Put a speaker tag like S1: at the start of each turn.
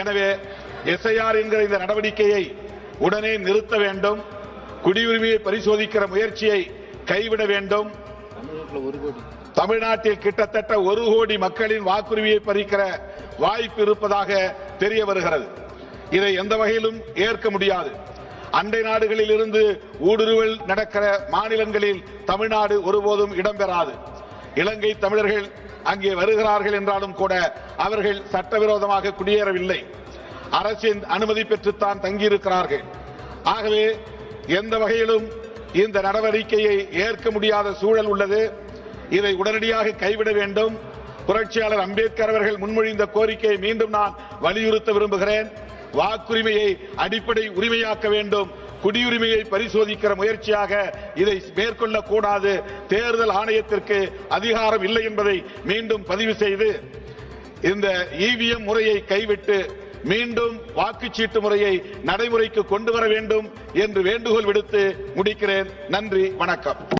S1: எனவே எஸ்ஐஆர் என்கிற இந்த நடவடிக்கையை உடனே நிறுத்த வேண்டும். குடியுரிமையை பரிசோதிக்கிற முயற்சியை கைவிட வேண்டும். தமிழ்நாட்டில் கிட்டத்தட்ட 1 கோடி மக்களின் வாக்குரிமையை பறிக்கிற வாய்ப்பு இருப்பதாக தெரிய வருகிறது. இதை எந்த வகையிலும் ஏற்க முடியாது. அண்டை நாடுகளில் இருந்து ஊடுருவல் நடக்கிற மாநிலங்களில் தமிழ்நாடு ஒருபோதும் இடம்பெறாது. இலங்கை தமிழர்கள் அங்கே வருகிறார்கள் என்றாலும் கூட அவர்கள் சட்டவிரோதமாக குடியேறவில்லை. அரசின் அனுமதி பெற்றுத்தான் தங்கியிருக்கிறார்கள். ஆகவே எந்த வகையிலும் இந்த நடவடிக்கையை ஏற்க முடியாத சூழல் உள்ளது. இதை உடனடியாக கைவிட வேண்டும். புரட்சியாளர் அம்பேத்கர் அவர்கள் முன்மொழிந்த கோரிக்கையை மீண்டும் நான் வலியுறுத்த விரும்புகிறேன். வாக்குரிமையை அடிப்படை உரிமையாக்க வேண்டும். குடியுரிமையை பரிசோதிக்கிற முயற்சியாக இதை மேற்கொள்ளக்கூடாது. தேர்தல் ஆணையத்திற்கு அதிகாரம் இல்லை என்பதை மீண்டும் பதிவு செய்து இந்த இவிஎம் முறையை கைவிட்டு மீண்டும் வாக்குச்சீட்டு முறையை நடைமுறைக்கு கொண்டு வர வேண்டும் என்று வேண்டுகோள் விடுத்து முடிக்கிறேன். நன்றி, வணக்கம்.